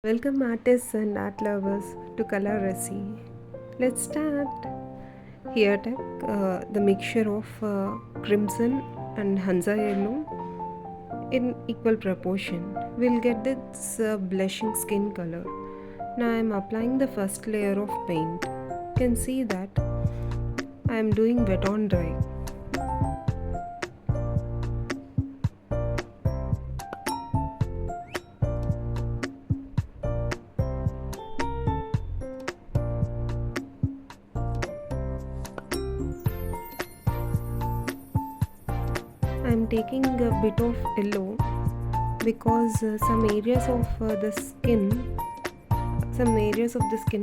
Welcome artists and art lovers to Color Resi. Let's start. Here take the mixture of crimson and Hansa yellow in equal proportion. We'll get this blushing skin color. Now I'm applying the first layer of paint. You can see that I'm doing wet on dry. I'm taking a bit of yellow because some areas of the skin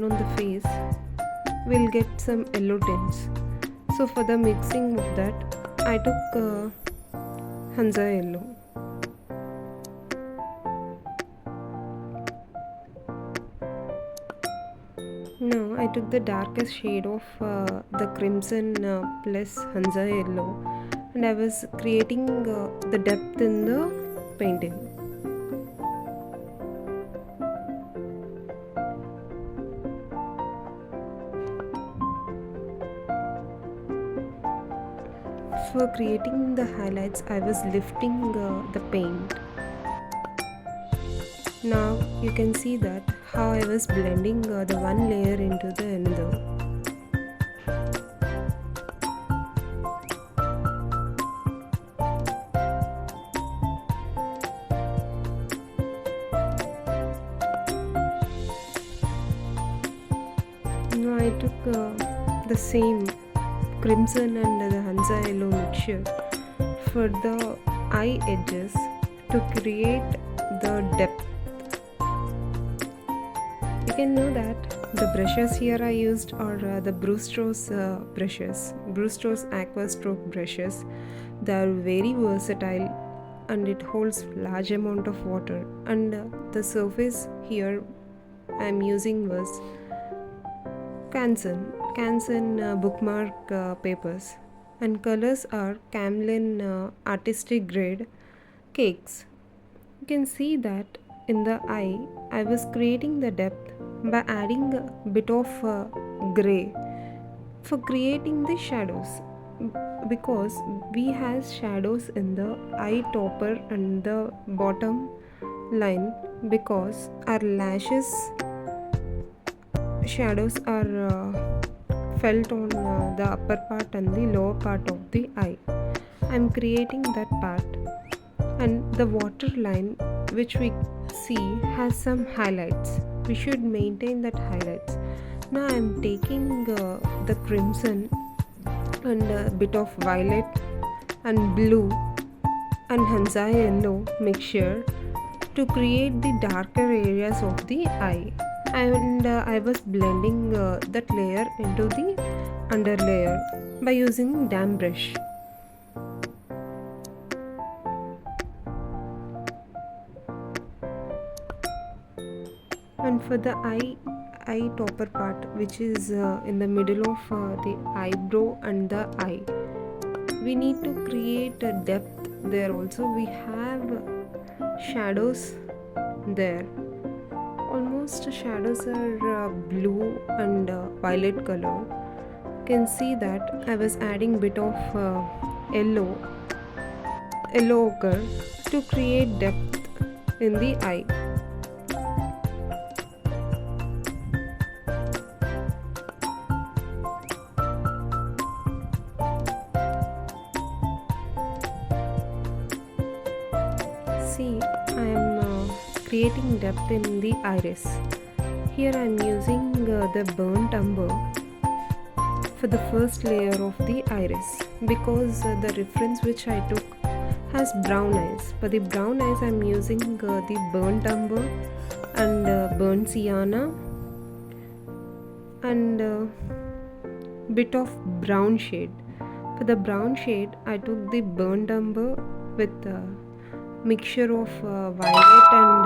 on the face will get some yellow tints. So for the mixing of that, I took Hansa yellow. Now I took the darkest shade of the crimson plus Hansa yellow, and I was creating the depth in the painting. For creating the highlights, I was lifting the paint. Now you can see that how I was blending the one layer into the another. Now I took the same crimson and the Hansa yellow mixture for the eye edges to create the depth. You can know that the brushes here I used are the Brewster's brushes, Brewster's Aqua Stroke brushes. They are very versatile and it holds large amount of water, and the surface here I am using was Canson bookmark papers, and colors are Camlin artistic grade cakes. You can see that in the eye I was creating the depth by adding a bit of gray for creating the shadows, because we have shadows in the eye topper and the bottom line, because our lashes shadows are felt on the upper part and the lower part of the eye. I'm creating that part, and the water line which we see has some highlights. We should maintain that highlights. Now I'm taking the crimson and a bit of violet and blue and Hansa yellow mixture to create the darker areas of the eye, and I was blending that layer into the under layer by using damp brush. And for the eye topper part, which is in the middle of the eyebrow and the eye, we need to create a depth there. Also we have shadows there. Almost shadows are blue and violet color. You can see that I was adding bit of yellow ochre to create depth in the eye. See, I am creating depth in the iris. Here I am using the burnt umber for the first layer of the iris, because the reference which I took has brown eyes. For the brown eyes I am using the burnt umber and burnt sienna and bit of brown shade. For the brown shade I took the burnt umber with mixture of violet and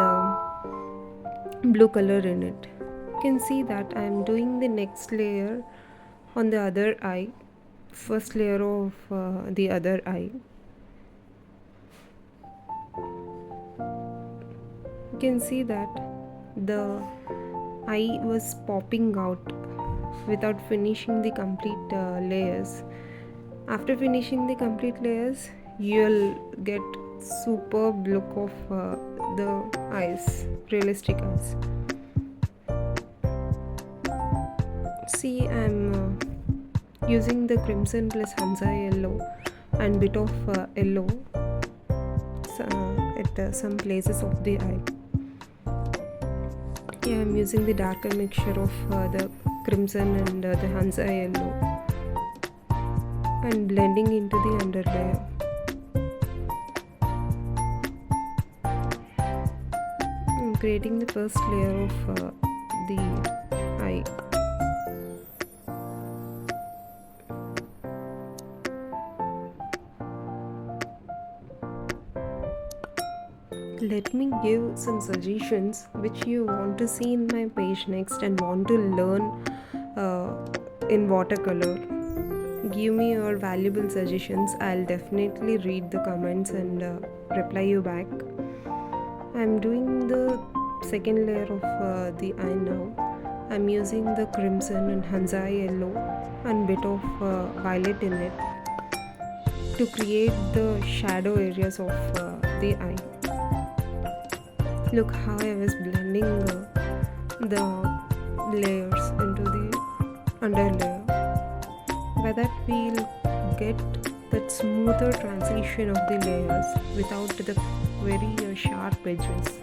blue color in it. You can see that I am doing the next layer on the other eye, first layer of the other eye. You can see that the eye was popping out without finishing the complete layers. After finishing the complete layers, you'll get superb look of the eyes, realistic eyes. See, I'm using the crimson plus Hansa yellow and bit of yellow at some places of the eye. Yeah, I'm using the darker mixture of the crimson and the Hansa yellow and blending into the underlayer. I'm creating the first layer of the eye. Let me give some suggestions which you want to see in my page next and want to learn in watercolor. Give me your valuable suggestions. I'll definitely read the comments and reply you back. I'm doing the second layer of the eye now. I'm using the crimson and Hansa yellow and bit of violet in it to create the shadow areas of the eye. Look how I was blending the layers into the underlayer. By that we'll get that smoother transition of the layers without the very sharp edges.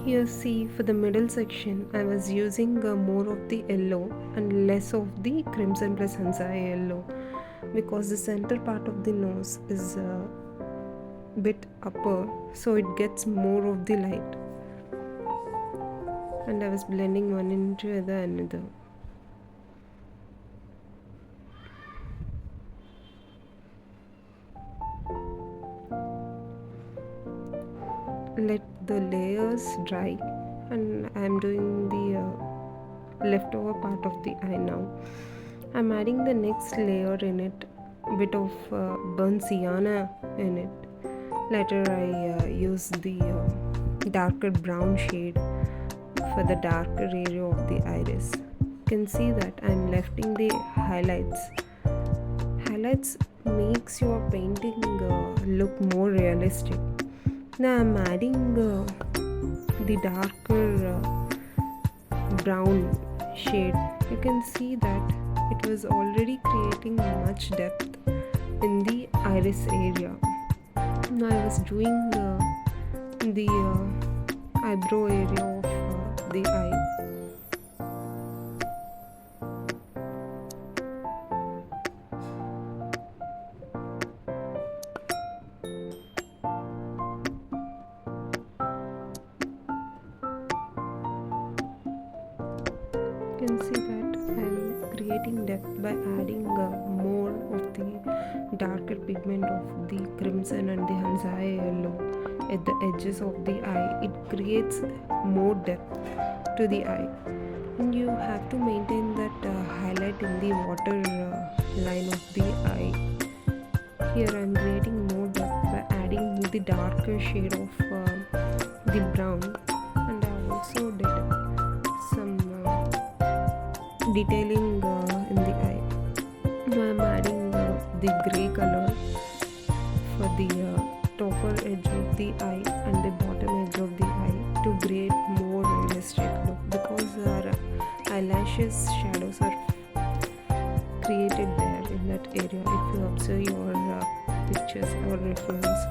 Here see, for the middle section I was using more of the yellow and less of the crimson plus Hansa yellow because the center part of the nose is a bit upper, so it gets more of the light, and I was blending one into the another. Let the layers dry, and I am doing the leftover part of the eye now. I'm adding the next layer in it, bit of burnt sienna in it. Later I use the darker brown shade for the darker area of the iris. You can see that I'm lefting the highlights. Highlights makes your painting look more realistic. Now I'm adding the darker brown shade. You can see that it was already creating much depth in the iris area. Now I was doing the eyebrow area of the eye. You can see that I'm creating depth by adding more of the darker pigment of the crimson and the Hansa yellow at the edges of the eye. It creates more depth to the eye, and you have to maintain that highlight in the water line of the eye. Here I'm creating more depth by adding the darker shade of the brown, and I also did some detailing in the eye. Now I'm adding the grey color for the topper edge of the eye and the bottom edge of the eye to create more realistic look, because our eyelashes shadows are created there in that area. If you observe your pictures or reference,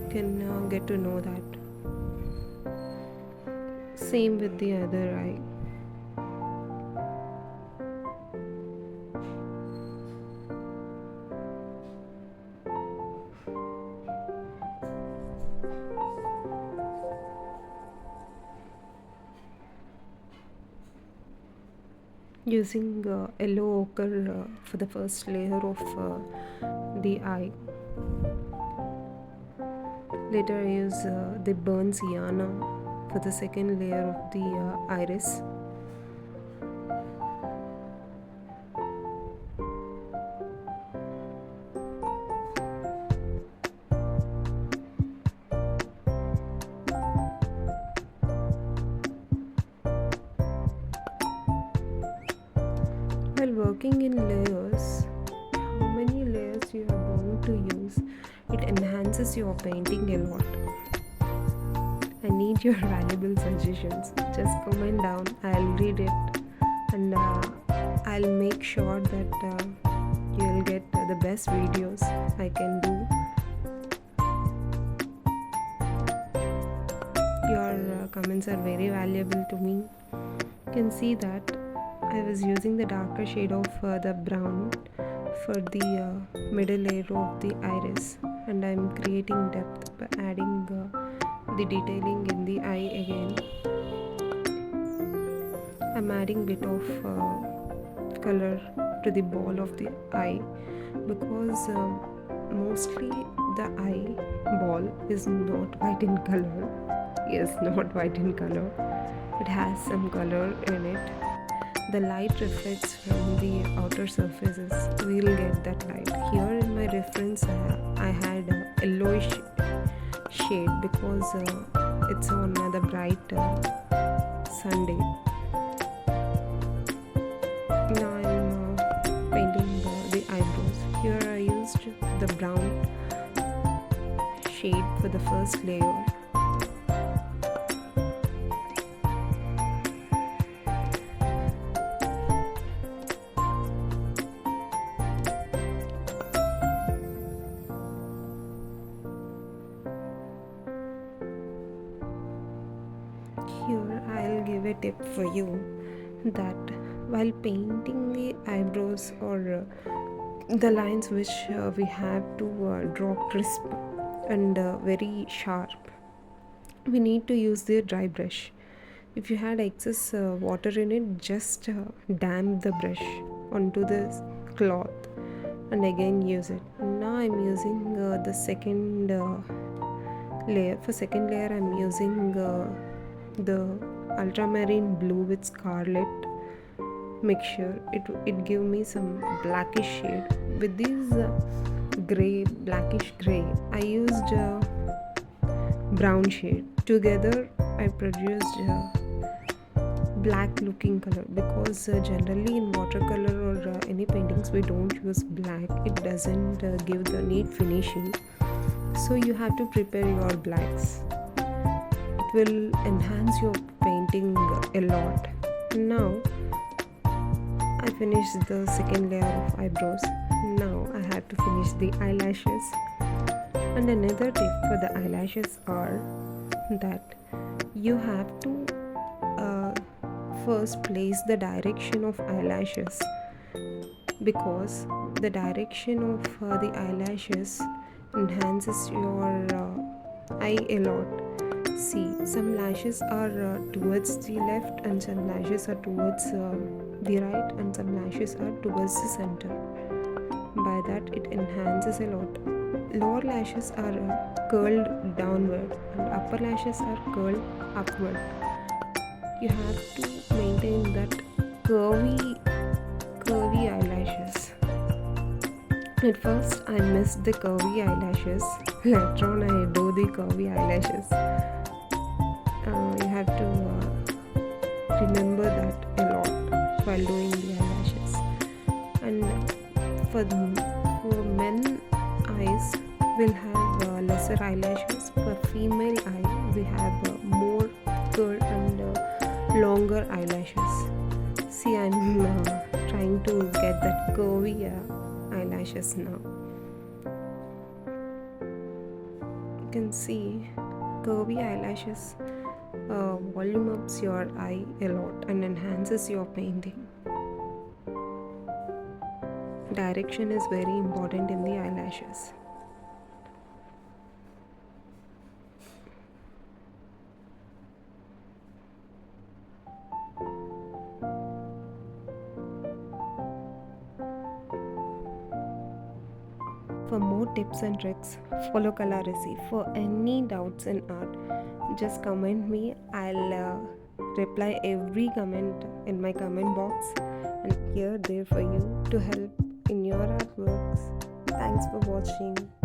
you can get to know that. Same with the other eye. Using yellow ochre for the first layer of the eye. Later I use the burnt sienna for the second layer of the iris. While working in layers, how many layers you are going to use, it enhances your painting a lot. I need your valuable suggestions. Just comment down, I'll read it, and I'll make sure that you'll get the best videos I can do. Your comments are very valuable to me. You can see that I was using the darker shade of the brown for the middle layer of the iris, and I'm creating depth by adding the detailing in the eye again. I'm adding bit of color to the ball of the eye because mostly the eye ball is not white in color. Yes, not white in color. It has some color in it. The light reflects from the outer surfaces. We'll get that light. Here in my reference, I had a yellowish shade because it's on the bright Sunday. Now I'm painting the eyebrows. Here I used the brown shade for the first layer. Here I'll give a tip for you that while painting the eyebrows or the lines which we have to draw crisp and very sharp, we need to use the dry brush. If you had excess water in it, just damp the brush onto the cloth and again use it. Now I'm using the second layer. For second layer I'm using the UltraMarine blue with Scarlet mixture. It gave me some blackish shade. With this blackish gray, I used brown shade. Together I produced black looking color because generally in watercolor or any paintings we don't use black. It doesn't give the neat finishing, so you have to prepare your blacks. It will enhance your painting a lot. Now I finished the second layer of eyebrows. Now I have to finish the eyelashes. And another tip for the eyelashes are that you have to first place the direction of eyelashes, because the direction of the eyelashes enhances your eye a lot. See, some lashes are towards the left and some lashes are towards the right and some lashes are towards the center. By that it enhances a lot. Lower lashes are curled downward and upper lashes are curled upward. You have to maintain that curvy eyelashes. At first I missed the curvy eyelashes. Later on I do the curvy eyelashes. You have to remember that a lot while doing the eyelashes. And for men eyes, we'll have lesser eyelashes. For female eye, we have more curled and longer eyelashes. See, I'm trying to get that curvy eyelashes now. You can see curvy eyelashes volume ups your eye a lot and enhances your painting. Direction is very important in the eyelashes. For more tips and tricks, follow Colorisi. For any doubts in art, just comment me. I'll reply every comment in my comment box and here there for you to help in your artworks. Thanks for watching.